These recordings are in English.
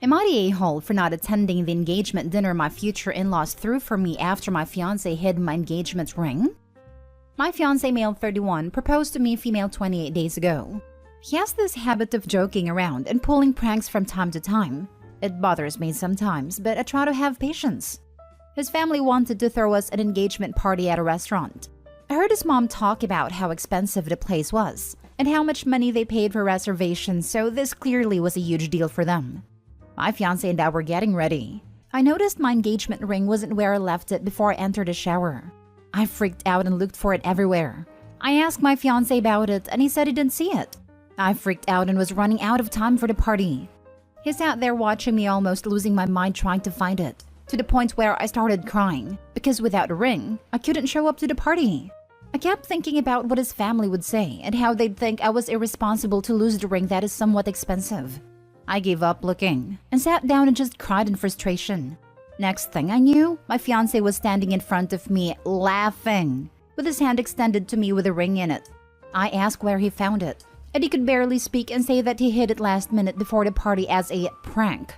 Am I the a-hole for not attending the engagement dinner my future in-laws threw for me after my fiancé hid my engagement ring? My fiancé, male 31, proposed to me, female 28 days ago. He has this habit of joking around and pulling pranks from time to time. It bothers me sometimes, but I try to have patience. His family wanted to throw us an engagement party at a restaurant. I heard his mom talk about how expensive the place was and how much money they paid for reservations, so this clearly was a huge deal for them. My fiancé and I were getting ready. I noticed my engagement ring wasn't where I left it before I entered the shower. I freaked out and looked for it everywhere. I asked my fiancé about it and he said he didn't see it. I freaked out and was running out of time for the party. He sat there watching me, almost losing my mind trying to find it, to the point where I started crying because without a ring, I couldn't show up to the party. I kept thinking about what his family would say and how they'd think I was irresponsible to lose the ring that is somewhat expensive. I gave up looking and sat down and just cried in frustration. Next thing I knew, my fiancé was standing in front of me laughing, with his hand extended to me with a ring in it. I asked where he found it, and he could barely speak and say that he hid it last minute before the party as a prank.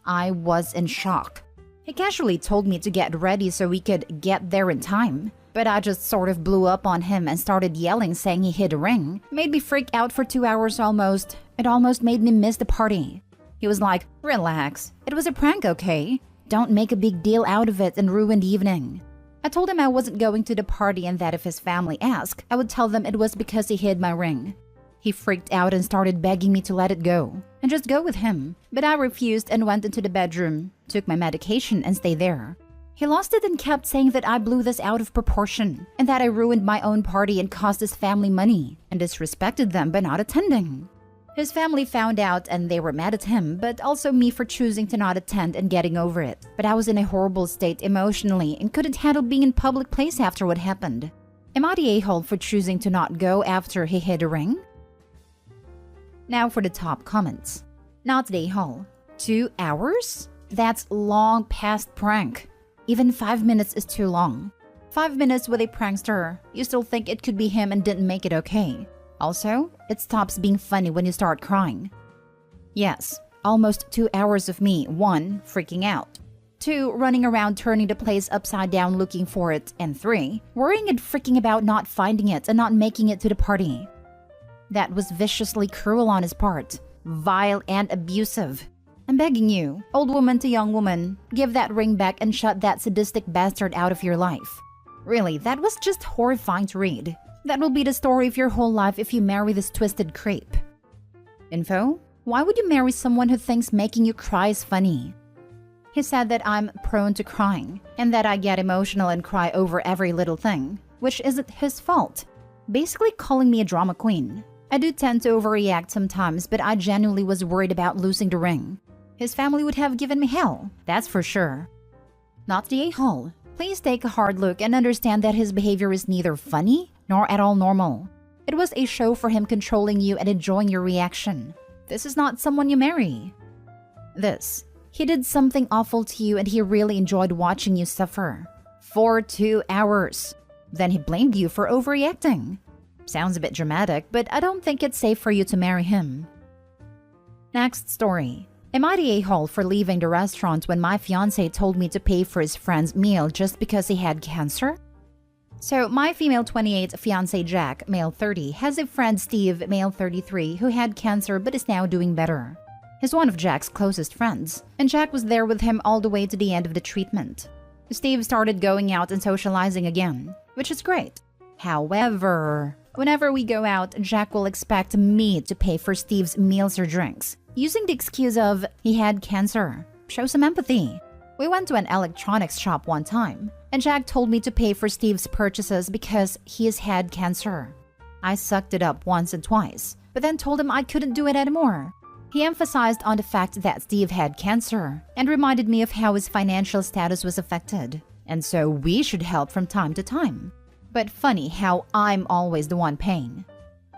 I was in shock. He casually told me to get ready so we could get there in time, but I just sort of blew up on him and started yelling, saying he hid a ring. Made me freak out for 2 hours almost. It almost made me miss the party. He was like, "Relax. It was a prank, okay? Don't make a big deal out of it and ruin the evening." I told him I wasn't going to the party and that if his family asked, I would tell them it was because he hid my ring. He freaked out and started begging me to let it go and just go with him. But I refused and went into the bedroom, took my medication and stayed there. He lost it and kept saying that I blew this out of proportion and that I ruined my own party and cost his family money and disrespected them by not attending. His family found out and they were mad at him, but also me for choosing to not attend and getting over it. But I was in a horrible state emotionally and couldn't handle being in public place after what happened. Am I the a-hole for choosing to not go after he hid a ring? Now for the top comments. Not the a-hole. 2 hours? That's long past prank. Even 5 minutes is too long. 5 minutes with a prankster, you still think it could be him and didn't make it okay. Also, it stops being funny when you start crying. Yes, almost 2 hours of me, 1, freaking out, 2, running around turning the place upside down looking for it, and 3, worrying and freaking about not finding it and not making it to the party. That was viciously cruel on his part, vile and abusive. I'm begging you, old woman to young woman, give that ring back and shut that sadistic bastard out of your life. Really, that was just horrifying to read. That will be the story of your whole life if you marry this twisted creep. Info: why would you marry someone who thinks making you cry is funny? He said that I'm prone to crying and that I get emotional and cry over every little thing, which isn't his fault. Basically calling me a drama queen. I do tend to overreact sometimes, but I genuinely was worried about losing the ring. His family would have given me hell, that's for sure. Not the a-hole. Please take a hard look and understand that his behavior is neither funny nor at all normal. It was a show for him controlling you and enjoying your reaction. This is not someone you marry. He did something awful to you and he really enjoyed watching you suffer. For 2 hours. Then he blamed you for overreacting. Sounds a bit dramatic, but I don't think it's safe for you to marry him. Next story. Am I the a-hole for leaving the restaurant when my fiancé told me to pay for his friend's meal just because he had cancer? So, my female 28 fiancé Jack, male 30, has a friend Steve, male 33, who had cancer but is now doing better. He's one of Jack's closest friends, and Jack was there with him all the way to the end of the treatment. Steve started going out and socializing again, which is great. However, whenever we go out, Jack will expect me to pay for Steve's meals or drinks, using the excuse of he had cancer. Show some empathy. We went to an electronics shop one time, and Jack told me to pay for Steve's purchases because he has had cancer. I sucked it up once and twice, but then told him I couldn't do it anymore. He emphasized on the fact that Steve had cancer and reminded me of how his financial status was affected, and so we should help from time to time. But funny how I'm always the one paying.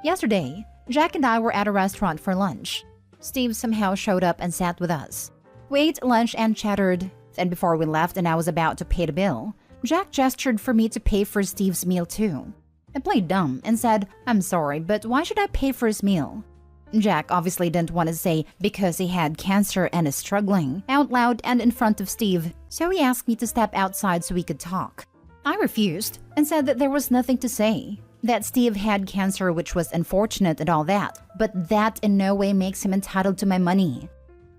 Yesterday, Jack and I were at a restaurant for lunch. Steve somehow showed up and sat with us. We ate lunch and chattered. Then before we left and I was about to pay the bill, Jack gestured for me to pay for Steve's meal too. I played dumb and said, "I'm sorry, but why should I pay for his meal?" Jack obviously didn't want to say because he had cancer and is struggling out loud and in front of Steve, so he asked me to step outside so we could talk. I refused and said that there was nothing to say, that Steve had cancer, which was unfortunate and all that, but that in no way makes him entitled to my money.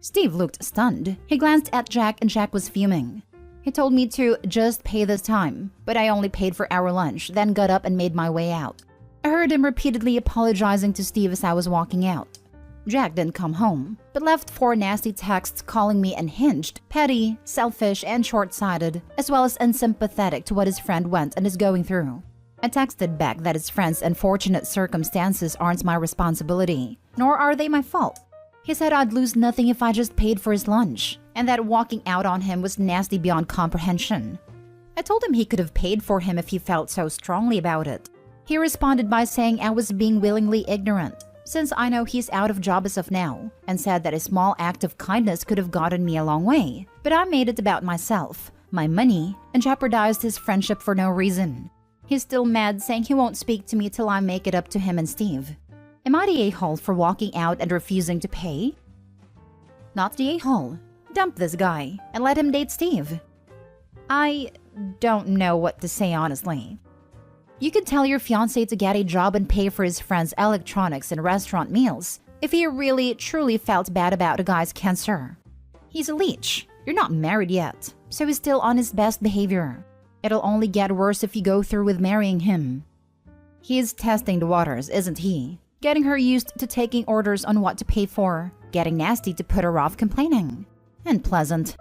Steve looked stunned. He glanced at Jack and Jack was fuming. He told me to just pay this time, but I only paid for our lunch, then got up and made my way out. I heard him repeatedly apologizing to Steve as I was walking out. Jack didn't come home, but left 4 nasty texts calling me unhinged, petty, selfish, and short-sighted, as well as unsympathetic to what his friend went and is going through. I texted back that his friend's unfortunate circumstances aren't my responsibility, nor are they my fault. He said I'd lose nothing if I just paid for his lunch, and that walking out on him was nasty beyond comprehension. I told him he could have paid for him if he felt so strongly about it. He responded by saying I was being willingly ignorant, since I know he's out of job as of now, and said that a small act of kindness could have gotten me a long way. But I made it about myself, my money, and jeopardized his friendship for no reason. He's still mad, saying he won't speak to me till I make it up to him and Steve. Am I the a-hole for walking out and refusing to pay? Not the a-hole. Dump this guy and let him date Steve. I don't know what to say honestly. You could tell your fiancé to get a job and pay for his friend's electronics and restaurant meals if he really truly felt bad about a guy's cancer. He's a leech. You're not married yet, so he's still on his best behavior. It'll only get worse if you go through with marrying him. He's testing the waters, isn't he? Getting her used to taking orders on what to pay for, getting nasty to put her off complaining. And pleasant.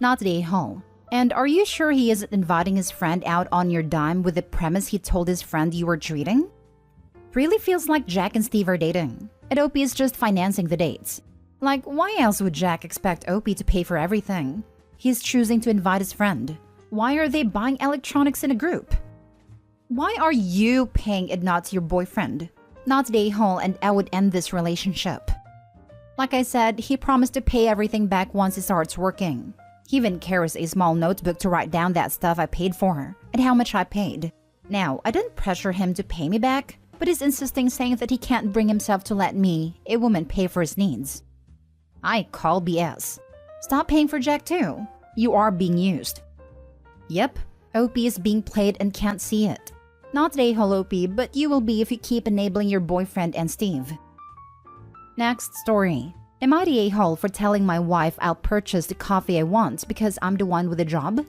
Not the a-hole. And are you sure he isn't inviting his friend out on your dime with the premise he told his friend you were treating? Really feels like Jack and Steve are dating, and Opie is just financing the dates. Like, why else would Jack expect Opie to pay for everything? He's choosing to invite his friend. Why are they buying electronics in a group? Why are you paying it not to your boyfriend? Not the a-hole, and I would end this relationship. Like I said, he promised to pay everything back once he starts working. He even carries a small notebook to write down that stuff I paid for and how much I paid. Now, I didn't pressure him to pay me back, but he's insisting, saying that he can't bring himself to let me, a woman, pay for his needs. I call BS. Stop paying for Jack too. You are being used. Yep, Opie is being played and can't see it. Not the a-hole, Opie, but you will be if you keep enabling your boyfriend and Steve. Next story. Am I the a-hole for telling my wife I'll purchase the coffee I want because I'm the one with the job?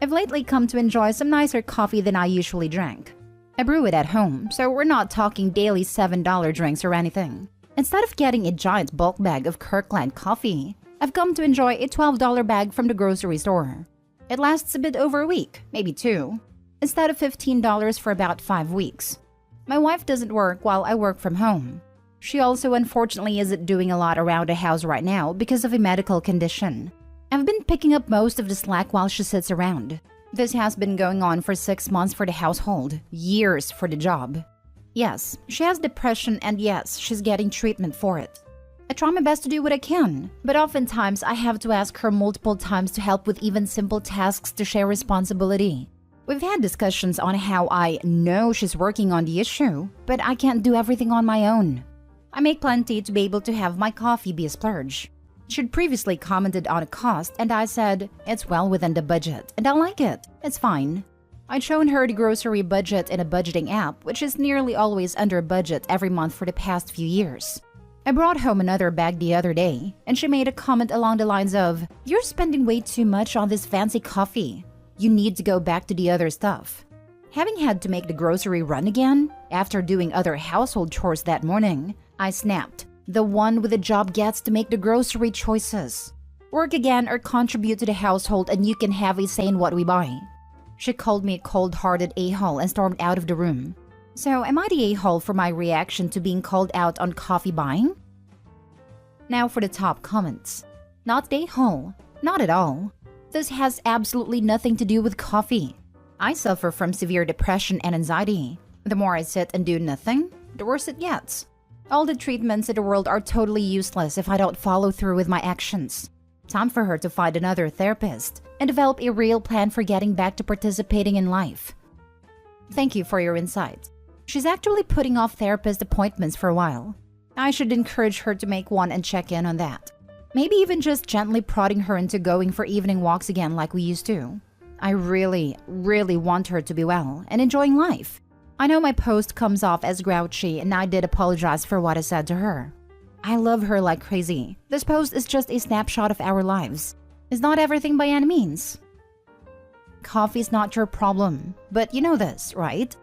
I've lately come to enjoy some nicer coffee than I usually drink. I brew it at home, so we're not talking daily $7 drinks or anything. Instead of getting a giant bulk bag of Kirkland coffee, I've come to enjoy a $12 bag from the grocery store. It lasts a bit over a week, maybe 2, instead of $15 for about 5 weeks. My wife doesn't work while I work from home. She also unfortunately isn't doing a lot around the house right now because of a medical condition. I've been picking up most of the slack while she sits around. This has been going on for 6 months for the household, years for the job. Yes, she has depression, and yes, she's getting treatment for it. I try my best to do what I can, but oftentimes I have to ask her multiple times to help with even simple tasks to share responsibility. We've had discussions on how I know she's working on the issue, but I can't do everything on my own. I make plenty to be able to have my coffee be a splurge. She'd previously commented on a cost, and I said, it's well within the budget, and I like it. It's fine. I'd shown her the grocery budget in a budgeting app, which is nearly always under budget every month for the past few years. I brought home another bag the other day, and she made a comment along the lines of, "You're spending way too much on this fancy coffee. You need to go back to the other stuff." Having had to make the grocery run again, after doing other household chores that morning, I snapped. The one with a job gets to make the grocery choices. Work again or contribute to the household, and you can have a say in what we buy. She called me a cold-hearted a-hole and stormed out of the room. So am I the a-hole for my reaction to being called out on coffee buying? Now for the top comments. Not the a-hole. Not at all. This has absolutely nothing to do with coffee. I suffer from severe depression and anxiety. The more I sit and do nothing, the worse it gets. All the treatments in the world are totally useless if I don't follow through with my actions. Time for her to find another therapist and develop a real plan for getting back to participating in life. Thank you for your insight. She's actually putting off therapist appointments for a while. I should encourage her to make one and check in on that. Maybe even just gently prodding her into going for evening walks again like we used to. I really, really want her to be well and enjoying life. I know my post comes off as grouchy, and I did apologize for what I said to her. I love her like crazy. This post is just a snapshot of our lives. It's not everything by any means. Coffee's not your problem, but you know this, right?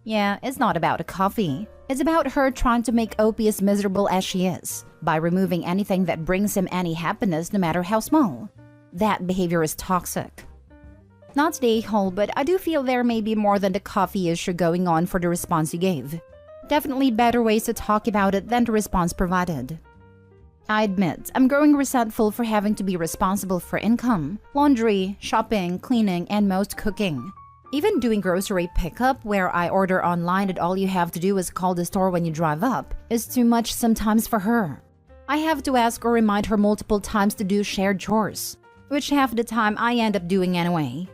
Yeah, it's not about a coffee. It's about her trying to make Opie as miserable as she is, by removing anything that brings him any happiness, no matter how small. That behavior is toxic. Not today, Hall, but I do feel there may be more than the coffee issue going on for the response you gave. Definitely better ways to talk about it than the response provided. I admit, I'm growing resentful for having to be responsible for income, laundry, shopping, cleaning, and most cooking. Even doing grocery pickup, where I order online and all you have to do is call the store when you drive up, is too much sometimes for her. I have to ask or remind her multiple times to do shared chores, which half the time I end up doing anyway.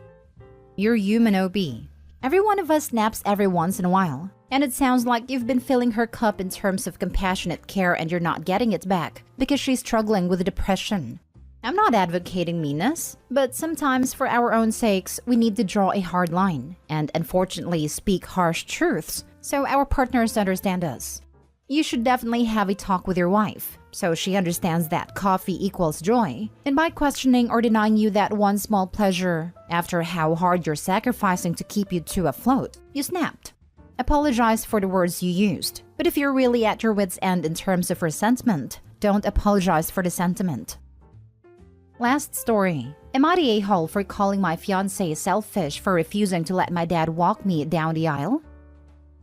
You're human, Opie. Every one of us naps every once in a while, and it sounds like you've been filling her cup in terms of compassionate care and you're not getting it back because she's struggling with depression. I'm not advocating meanness, but sometimes for our own sakes, we need to draw a hard line and unfortunately speak harsh truths so our partners understand us. You should definitely have a talk with your wife so she understands that coffee equals joy, and by questioning or denying you that one small pleasure after how hard you're sacrificing to keep you two afloat, you snapped. Apologize for the words you used, but if you're really at your wit's end in terms of resentment, don't apologize for the sentiment. Last story. Am I the a-hole for calling my fiancé selfish for refusing to let my dad walk me down the aisle?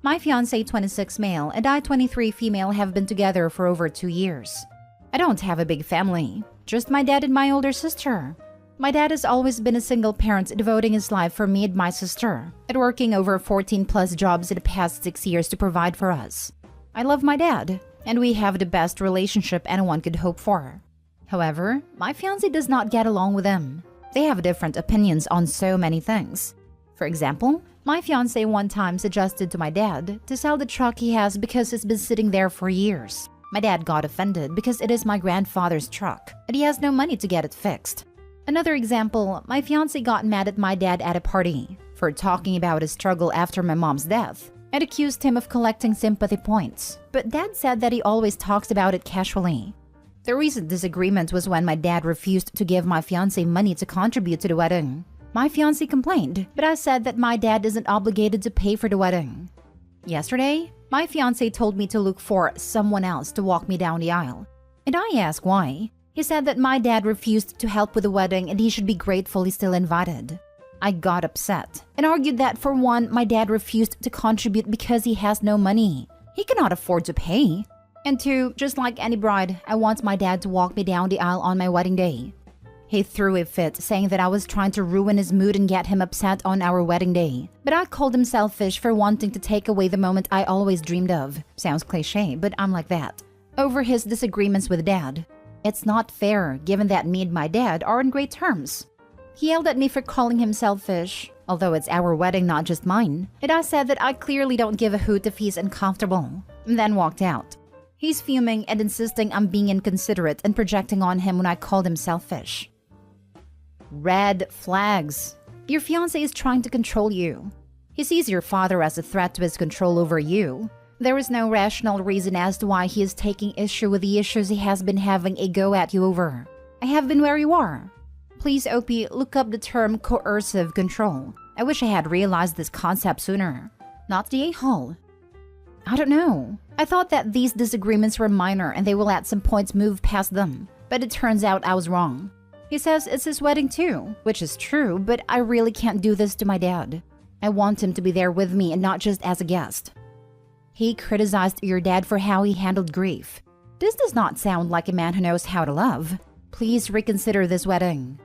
My fiancé, 26 male, and I, 23 female, have been together for over 2 years. I don't have a big family, just my dad and my older sister. My dad has always been a single parent, devoting his life for me and my sister, and working over 14 plus jobs in the past 6 years to provide for us. I love my dad, and we have the best relationship anyone could hope for. However, my fiancé does not get along with him. They have different opinions on so many things. For example, my fiancé one time suggested to my dad to sell the truck he has because it's been sitting there for years. My dad got offended because it is my grandfather's truck, and he has no money to get it fixed. Another example, my fiancé got mad at my dad at a party for talking about his struggle after my mom's death and accused him of collecting sympathy points, but dad said that he always talks about it casually. The recent disagreement was when my dad refused to give my fiancé money to contribute to the wedding. My fiancé complained, but I said that my dad isn't obligated to pay for the wedding. Yesterday, my fiancé told me to look for someone else to walk me down the aisle, and I asked why. He said that my dad refused to help with the wedding and he should be grateful he's still invited. I got upset and argued that for one, my dad refused to contribute because he has no money. He cannot afford to pay. And two, just like any bride, I want my dad to walk me down the aisle on my wedding day. He threw a fit, saying that I was trying to ruin his mood and get him upset on our wedding day. But I called him selfish for wanting to take away the moment I always dreamed of. Sounds cliche, but I'm like that. Over his disagreements with dad. It's not fair, given that me and my dad are in great terms. He yelled at me for calling him selfish, although it's our wedding, not just mine. And I said that I clearly don't give a hoot if he's uncomfortable, and then walked out. He's fuming and insisting I'm being inconsiderate and projecting on him when I called him selfish. Red flags. Your fiancé is trying to control you. He sees your father as a threat to his control over you. There is no rational reason as to why he is taking issue with the issues he has been having a go at you over. I have been where you are. Please, Opie, look up the term coercive control. I wish I had realized this concept sooner. Not the a-hole. I don't know. I thought that these disagreements were minor and they will at some points move past them. But it turns out I was wrong. He says it's his wedding too, which is true, but I really can't do this to my dad. I want him to be there with me and not just as a guest. He criticized your dad for how he handled grief. This does not sound like a man who knows how to love. Please reconsider this wedding.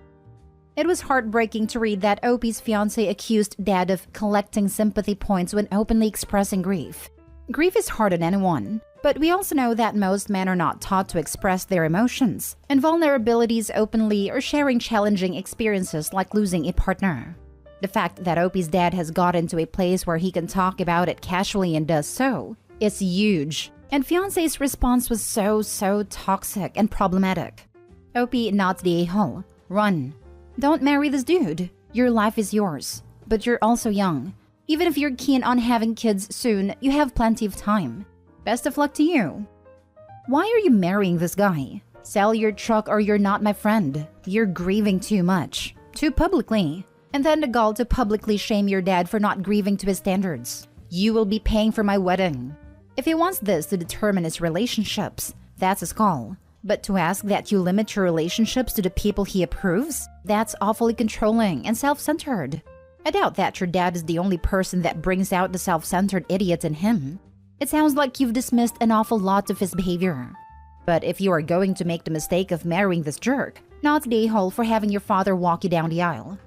It was heartbreaking to read that Opie's fiancé accused dad of collecting sympathy points when openly expressing grief. Grief is hard on anyone, but we also know that most men are not taught to express their emotions and vulnerabilities openly or sharing challenging experiences like losing a partner. The fact that Opie's dad has got into a place where he can talk about it casually and does so is huge. And Fiance's response was so toxic and problematic. OP, not the a-hole. Run. Don't marry this dude. Your life is yours. But you're also young. Even if you're keen on having kids soon, you have plenty of time. Best of luck to you. Why are you marrying this guy? Sell your truck or you're not my friend. You're grieving too much. Too publicly. And then the gall to publicly shame your dad for not grieving to his standards. You will be paying for my wedding. If he wants this to determine his relationships, that's his call. But to ask that you limit your relationships to the people he approves, that's awfully controlling and self-centered. I doubt that your dad is the only person that brings out the self-centered idiot in him. It sounds like you've dismissed an awful lot of his behavior. But if you are going to make the mistake of marrying this jerk, not the a-hole for having your father walk you down the aisle.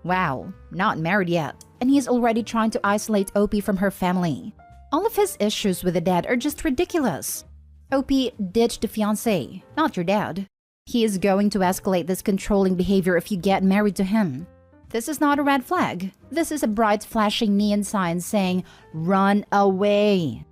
Wow, not married yet, and he's already trying to isolate OP from her family. All of his issues with the dad are just ridiculous. OP, ditch the fiancé, not your dad. He is going to escalate this controlling behavior if you get married to him. This is not a red flag. This is a bright flashing neon sign saying, run away.